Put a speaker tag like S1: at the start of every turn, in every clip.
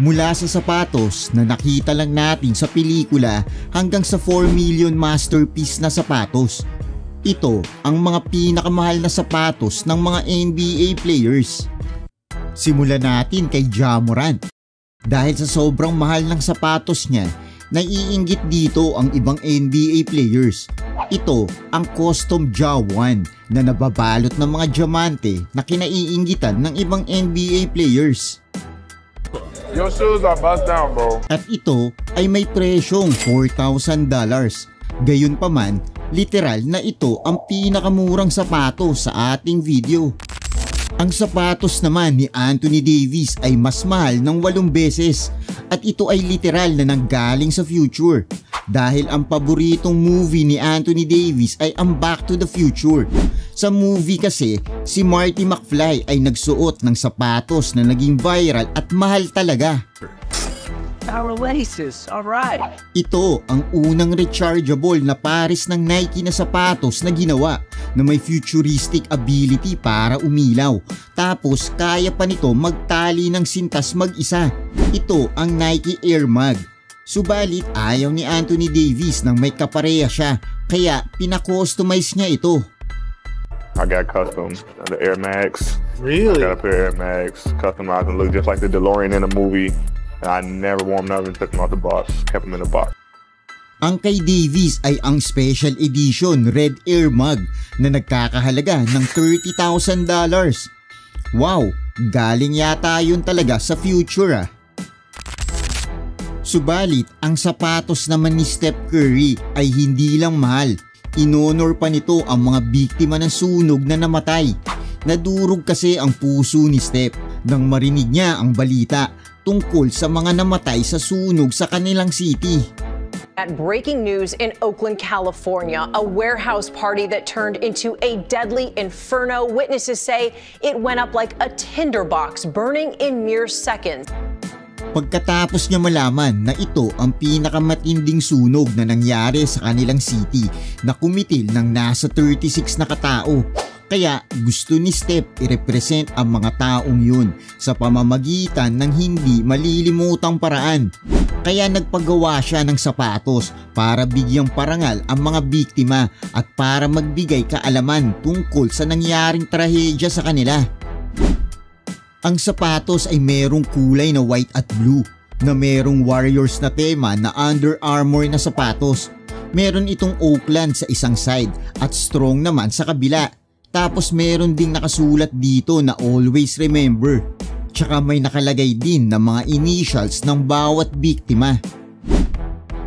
S1: Mula sa sapatos na nakita lang natin sa pelikula hanggang sa 4 million masterpiece na sapatos. Ito ang mga pinakamahal na sapatos ng mga NBA players. Simulan natin kay Ja Morant. Dahil sa sobrang mahal ng sapatos niya, naiinggit dito ang ibang NBA players. Ito ang custom Ja 1 na nababalot ng mga diamante na kinaiinggitan ng ibang NBA players.
S2: Your shoes are bust down, bro.
S1: At ito ay may presyong $4,000. Gayunpaman, literal na ito ang pinakamurang sapatos sa ating video. Ang sapatos naman ni Anthony Davis ay mas mahal ng 8 beses at ito ay literal na nanggaling sa future. Dahil ang paboritong movie ni Anthony Davis ay ang Back to the Future. Sa movie kasi, si Marty McFly ay nagsuot ng sapatos na naging viral at mahal talaga.
S3: Our laces, alright.
S1: Ito ang unang rechargeable na pares ng Nike na sapatos na ginawa na may futuristic ability para umilaw. Tapos kaya pa nito magtali ng sintas mag-isa. Ito ang Nike Air Mag. Subalit ayaw ni Anthony Davis nang may kapareha siya, kaya pina-customize niya ito.
S2: I got custom the Air Max.
S4: Really?
S2: I got a pair of Air Max, customized and look just like the DeLorean in the movie. And I never wore them, never took them out the box, kept them in the box.
S1: Ang kay Davis ay ang special edition Red Air Mag na nagkakahalaga ng $30,000. Wow, galing yata yun talaga sa future ah. Subalit, ang sapatos naman ni Steph Curry ay hindi lang mahal. Inonor pa nito ang mga biktima ng sunog na namatay. Nadurog kasi ang puso ni Steph nang marinig niya ang balita tungkol sa mga namatay sa sunog sa kanilang city.
S5: At breaking news in Oakland, California, a warehouse party that turned into a deadly inferno. Witnesses say it went up like a tinderbox, burning in mere seconds.
S1: Pagkatapos niya malaman na ito ang pinakamatinding sunog na nangyari sa kanilang city na kumitil ng nasa 36 na katao. Kaya gusto ni Steph i-represent ang mga taong yun sa pamamagitan ng hindi malilimutang paraan. Kaya nagpagawa siya ng sapatos para bigyang parangal ang mga biktima at para magbigay kaalaman tungkol sa nangyaring trahedya sa kanila. Ang sapatos ay merong kulay na white at blue na merong Warriors na tema na Under Armour na sapatos. Meron itong Oakland sa isang side at Strong naman sa kabila. Tapos meron ding nakasulat dito na Always Remember. Tsaka may nakalagay din na mga initials ng bawat biktima.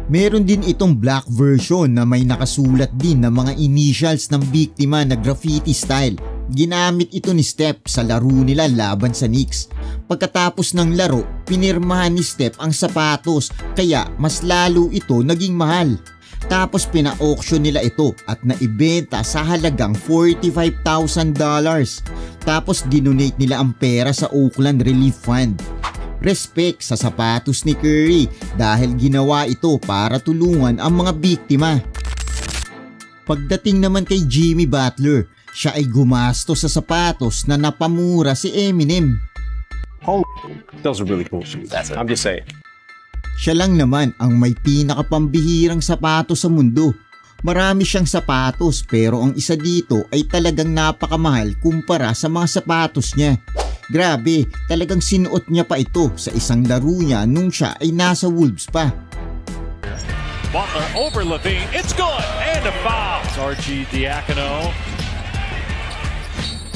S1: Meron din itong black version na may nakasulat din na mga initials ng biktima na graffiti style. Ginamit ito ni Steph sa laro nila laban sa Knicks. Pagkatapos ng laro, pinirmahan ni Steph ang sapatos kaya mas lalo ito naging mahal. Tapos pina-auction nila ito at naibenta sa halagang $45,000. Tapos dinonate nila ang pera sa Oakland Relief Fund. Respect sa sapatos ni Curry dahil ginawa ito para tulungan ang mga biktima. Pagdating naman kay Jimmy Butler, siya ay gumastos sa sapatos na napamura si Eminem.
S4: Oh, those are really cool shoes. That's it. I'm just saying.
S1: Siya lang naman ang may pinakapambihirang sapatos sa mundo. Marami siyang sapatos pero ang isa dito ay talagang napakamahal kumpara sa mga sapatos niya. Grabe, talagang sinuot niya pa ito sa isang laro niya nung siya ay nasa Wolves pa.
S6: Butler over Levine, it's good, and a foul. It's RG Diacono.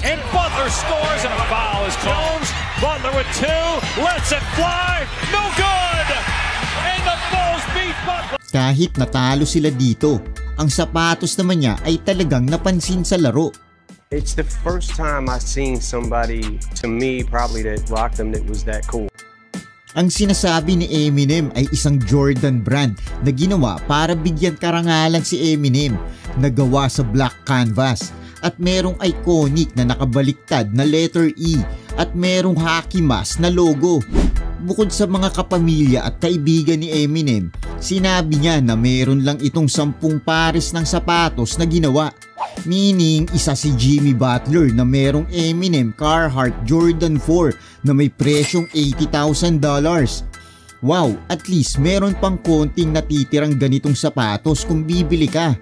S6: And Butler scores and a foul is Jones. Butler with 2, lets it fly, no good! And the Bulls beat Butler.
S1: Kahit natalo sila dito, ang sapatos naman niya ay talagang napansin sa laro.
S4: It's the first time I've seen somebody, to me, probably that rocked them that was that cool.
S1: Ang sinasabi ni Eminem ay isang Jordan brand na ginawa para bigyan karangalan si Eminem, nagawa sa black canvas. At merong iconic na nakabaliktad na letter E at merong hockey mask na logo. Bukod sa mga kapamilya at kaibigan ni Eminem, sinabi niya na meron lang itong 10 pares ng sapatos na ginawa. Meaning, isa si Jimmy Butler na merong Eminem Carhartt Jordan 4 na may presyong $80,000. Wow, at least meron pang konting natitirang ganitong sapatos kung bibili ka.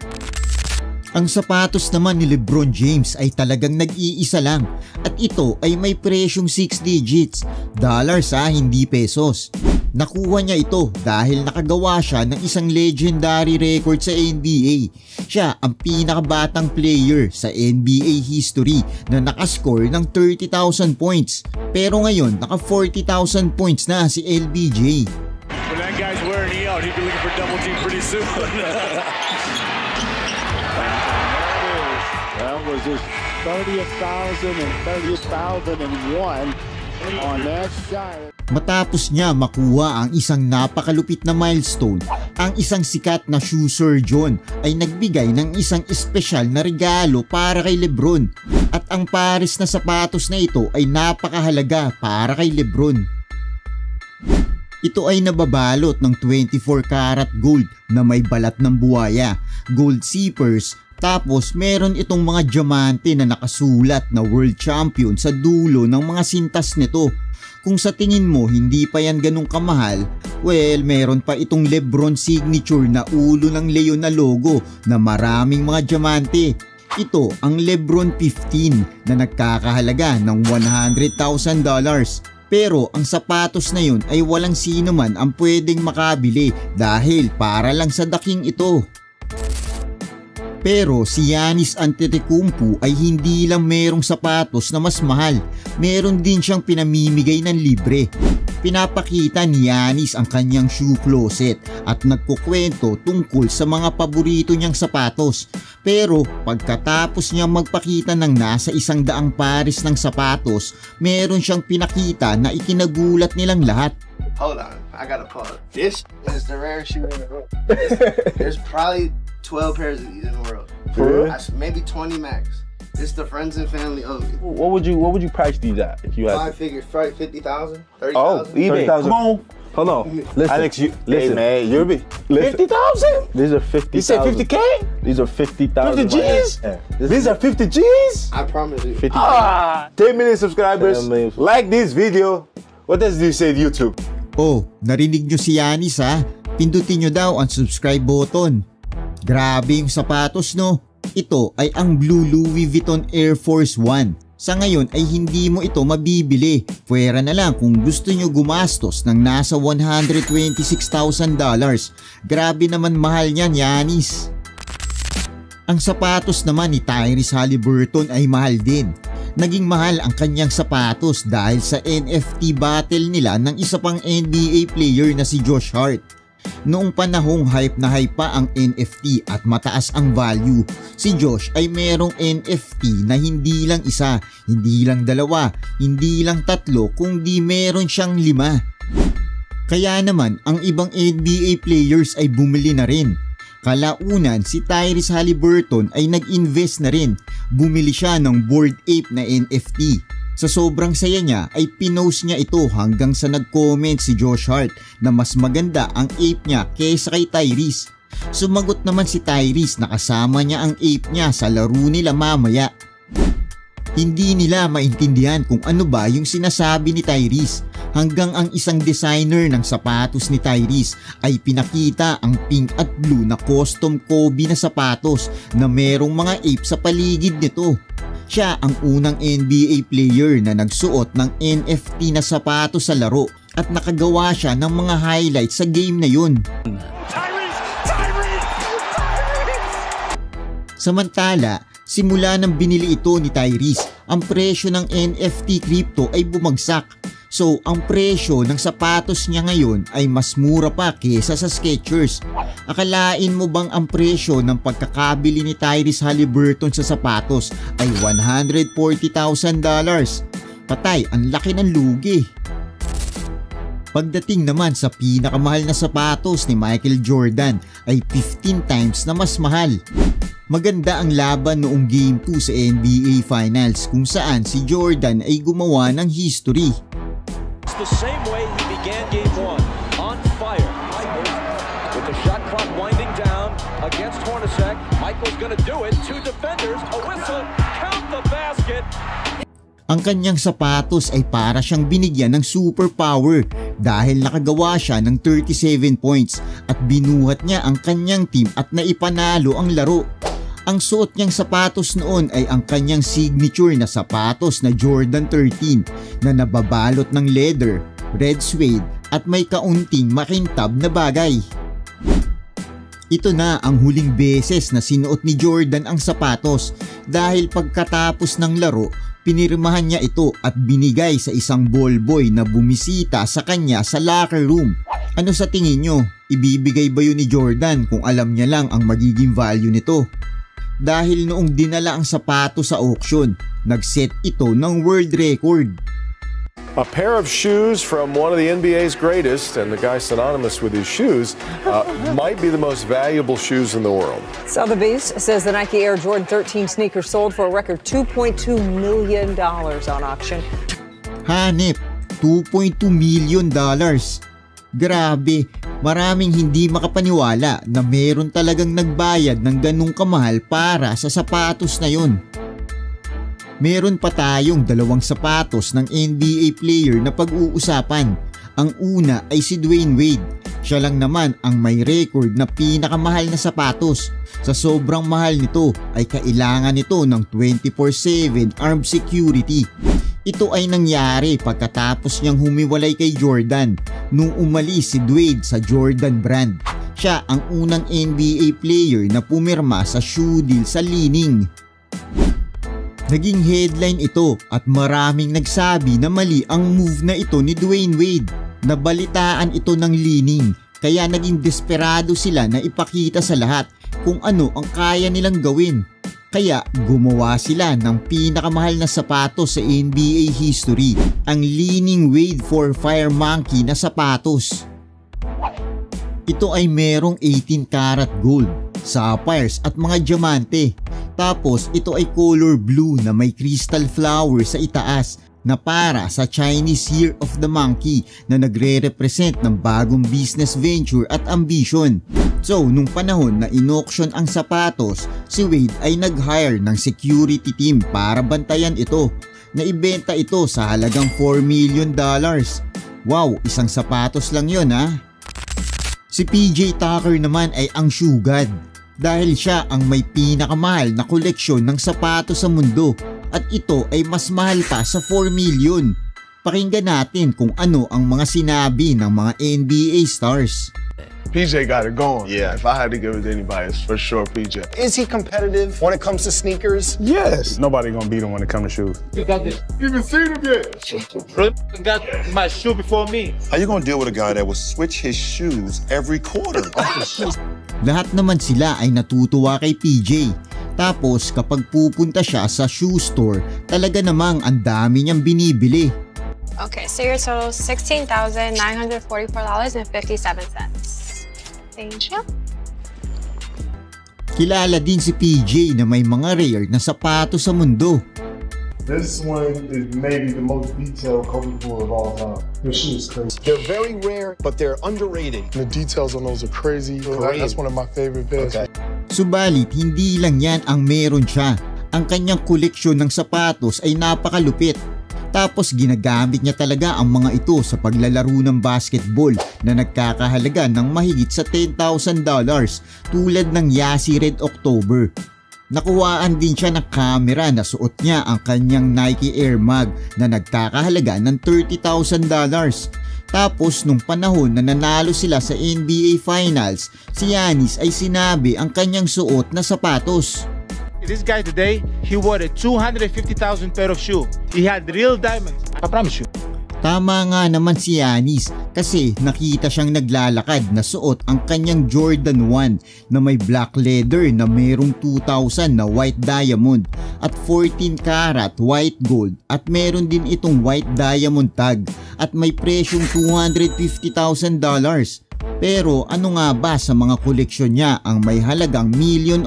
S1: Ang sapatos naman ni LeBron James ay talagang nag-iisa lang at ito ay may presyong 6 digits, dollars hindi pesos. Nakuha niya ito dahil nakagawa siya ng isang legendary record sa NBA. Siya ang pinakabatang player sa NBA history na nakascore ng 30,000 points. Pero ngayon naka 40,000 points na si LBJ.
S6: When that guy's wearing E out, he'd be looking for double team pretty soon.
S7: That was his 30,000 and 30,001 on that shot.
S1: Matapos niya makuha ang isang napakalupit na milestone, ang isang sikat na shoe surgeon ay nagbigay ng isang espesyal na regalo para kay LeBron. At ang pares na sapatos na ito ay napakahalaga para kay LeBron. Ito ay nababalot ng 24 karat gold na may balat ng buhaya, gold zippers, tapos meron itong mga diamante na nakasulat na world champion sa dulo ng mga sintas nito. Kung sa tingin mo hindi pa yan ganun kamahal, well, meron pa itong LeBron signature na ulo ng leon na logo na maraming mga diamante. Ito ang LeBron 15 na nagkakahalaga ng $100,000. Pero ang sapatos na yun ay walang sino man ang pwedeng makabili dahil para lang sa daking ito. Pero si Giannis Antetokounmpo ay hindi lang merong sapatos na mas mahal, meron din siyang pinamimigay ng libre. Pinapakita ni Giannis ang kanyang shoe closet at nagkukwento tungkol sa mga paborito niyang sapatos. Pero pagkatapos niya magpakita ng nasa 100 pares ng sapatos, meron siyang pinakita na ikinagulat nilang lahat.
S8: Hold on, I gotta pause. This is the rarest shoe in the world. There's probably 12 pairs of these in the world.
S7: For real?
S8: Maybe 20 max. This the friends and family only.
S7: What would you price these at if you had?
S8: I figured 50,000, 30,000.
S7: Oh, eBay.
S9: 30,000.
S7: Come on. Hold on. Listen,
S9: Alex,
S7: listen.
S9: Hey man, you're big.
S7: 50,000. These are 50,000.
S9: You said 50K?
S7: These are 50,000.
S9: 50 G's? These are 50 G's?
S8: I promise you.
S7: 50.
S9: 10 million subscribers.
S7: 10 million.
S9: Like this video. What does this say to YouTube?
S1: Oh, narinig nyo si Giannis ha? Pindutin nyo daw ang subscribe button. Grabe yung sapatos no? Ito ay ang Blue Louis Vuitton Air Force 1. Sa ngayon ay hindi mo ito mabibili. Pwera na lang kung gusto nyo gumastos ng nasa $126,000. Grabe naman mahal niyan, Giannis. Ang sapatos naman ni Tyrese Haliburton ay mahal din. Naging mahal ang kanyang sapatos dahil sa NFT battle nila ng isa pang NBA player na si Josh Hart. Noong panahong hype na hype pa ang NFT at mataas ang value, si Josh ay merong NFT na hindi lang isa, hindi lang dalawa, hindi lang tatlo, kundi meron siyang 5. Kaya naman ang ibang NBA players ay bumili na rin. Kalaunan si Tyrese Haliburton ay nag-invest na rin, bumili siya ng Bored Ape na NFT. Sa sobrang saya niya ay pinost niya ito hanggang sa nag-comment si Josh Hart na mas maganda ang ape niya kaysa kay Tyrese. Sumagot naman si Tyrese na kasama niya ang ape niya sa laro nila mamaya. Hindi nila maintindihan kung ano ba yung sinasabi ni Tyrese hanggang ang isang designer ng sapatos ni Tyrese ay pinakita ang pink at blue na custom Kobe na sapatos na merong mga ape sa paligid nito. Siya ang unang NBA player na nagsuot ng NFT na sapatos sa laro at nakagawa siya ng mga highlights sa game na yun. Samantala, simula nang binili ito ni Tyrese, ang presyo ng NFT crypto ay bumagsak. So, ang presyo ng sapatos niya ngayon ay mas mura pa kesa sa Skechers. Akalain mo bang ang presyo ng pagkakabili ni Tyrese Haliburton sa sapatos ay $140,000? Patay, ang laki ng lugi. Pagdating naman sa pinakamahal na sapatos ni Michael Jordan ay 15 times na mas mahal. Maganda ang laban noong Game 2 sa NBA Finals kung saan si Jordan ay gumawa ng history.
S6: The same way he began game 1, on fire. With the shot clock winding down, a against Hornacek. Michael's gonna do it. Two defenders, a whistle, count the basket.
S1: Ang kanyang sapatos ay para siyang binigyan ng superpower dahil nakagawa siya ng 37 points at binuhat niya ang kanyang team at naipanalo ang laro. Ang suot niyang sapatos noon ay ang kanyang signature na sapatos na Jordan 13 na nababalot ng leather, red suede at may kaunting makintab na bagay. Ito na ang huling beses na sinuot ni Jordan ang sapatos dahil pagkatapos ng laro, pinirmahan niya ito at binigay sa isang ballboy na bumisita sa kanya sa locker room. Ano sa tingin nyo? Ibibigay ba yun ni Jordan kung alam niya lang ang magiging value nito? Dahil noong dinala ang sapatos sa auction, nag-set ito ng world record.
S10: A pair of shoes from one of the NBA's greatest, and the guy synonymous with his shoes, might be the most valuable shoes in the world.
S11: Sotheby's says the Nike Air Jordan 13 sneaker sold for a record $2.2 million on auction.
S1: Hanip, $2.2 million. Grabe, maraming hindi makapaniwala na meron talagang nagbayad ng ganung kamahal para sa sapatos na yun. Meron pa tayong dalawang sapatos ng NBA player na pag-uusapan. Ang una ay si Dwayne Wade. Siya lang naman ang may record na pinakamahal na sapatos. Sa sobrang mahal nito ay kailangan nito ng 24/7 armed security. Ito ay nangyari pagkatapos niyang humiwalay kay Jordan nung umalis si Dwayne sa Jordan brand. Siya ang unang NBA player na pumirma sa shoe deal sa Li-Ning. Naging headline ito at maraming nagsabi na mali ang move na ito ni Dwayne Wade. Nabalitaan ito ng Li-Ning kaya naging desperado sila na ipakita sa lahat kung ano ang kaya nilang gawin. Kaya gumawa sila ng pinakamahal na sapatos sa NBA history, ang Li-Ning Wade for Fire Monkey na sapatos. Ito ay merong 18 karat gold, sapphires at mga diamante. Tapos ito ay color blue na may crystal flower sa itaas na para sa Chinese Year of the Monkey na nagre-represent ng bagong business venture at ambition. So nung panahon na in-auction ang sapatos, si Wade ay nag-hire ng security team para bantayan ito. Naibenta ito sa halagang $4 million. Wow, isang sapatos lang yun ha. Si PJ Tucker naman ay ang shoe god dahil siya ang may pinakamahal na koleksyon ng sapatos sa mundo at ito ay mas mahal pa sa 4 million. Pakinggan natin kung ano ang mga sinabi ng mga NBA stars.
S12: PJ got it going. Yeah, if I had to give it to anybody, it's for sure PJ.
S13: Is he competitive when it comes to sneakers?
S12: Yes. Nobody gonna beat him when it comes to shoes.
S14: You got this.
S12: You even seen him yet?
S14: Got my shoe before me.
S15: How you gonna deal with a guy that will switch his shoes every quarter?
S1: Lahat naman sila ay natutuwa kay PJ. Tapos kapag pupunta siya sa shoe store, talaga namang ang dami niyang binibili.
S16: Okay, so your total is $16,944.57. Thank you.
S1: Kilala din si PJ na may mga rare na sapatos sa mundo.
S12: This one is maybe the most detailed colorful of all time. This shoe is crazy.
S13: They're very rare, but they're underrated.
S12: The details on those are crazy. That's one of my favorite pairs.
S13: Okay.
S1: Subalit, hindi lang yan ang meron siya. Ang kanyang koleksyon ng sapatos ay napakalupit. Tapos ginagamit niya talaga ang mga ito sa paglalaro ng basketball na nagkakahalaga ng mahigit sa $10,000 tulad ng Yassi Red October. Nakuhaan din siya ng camera na suot niya ang kanyang Nike Air Mag na nagkakahalaga ng $30,000. Tapos nung panahon na nanalo sila sa NBA Finals, si Giannis ay sinabi ang kanyang suot na sapatos.
S14: This guy today, he wore a 250,000 pair of shoes. He had real diamonds. I promise you.
S1: Tama nga naman si Giannis kasi nakita siyang naglalakad na suot ang kanyang Jordan 1 na may black leather na merong 2,000 na white diamond at 14 karat white gold at meron din itong white diamond tag at may presyong $250,000. Pero ano nga ba sa mga koleksyon niya ang may halagang $1 million?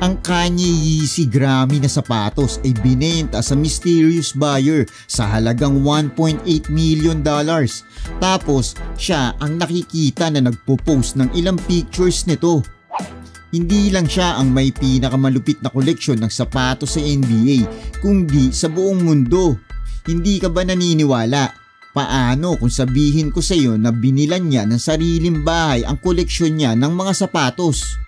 S1: Ang Kanye Yeezy Grammy na sapatos ay binenta sa mysterious buyer sa halagang $1.8 million. Tapos siya ang nakikita na nagpo-post ng ilang pictures nito. Hindi lang siya ang may pinakamalupit na koleksyon ng sapatos sa NBA, kundi sa buong mundo. Hindi ka ba naniniwala? Paano kung sabihin ko sa iyo na binilan niya ng sariling bahay ang koleksyon niya ng mga sapatos?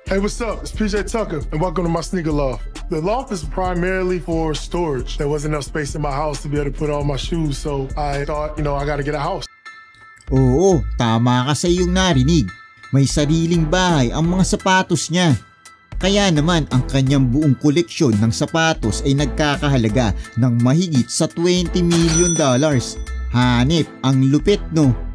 S12: Hey, what's up? It's PJ Tucker, and welcome to my sneaker loft. The loft is primarily for storage. There wasn't enough space in my house to be able to put all my shoes, so I thought, I gotta get a house.
S1: Oo, tama ka sa iyong narinig. May sariling bahay ang mga sapatos niya. Kaya naman ang kanyang buong koleksyon ng sapatos ay nagkakahalaga ng mahigit sa $20 million. Hanep, ang lupit no?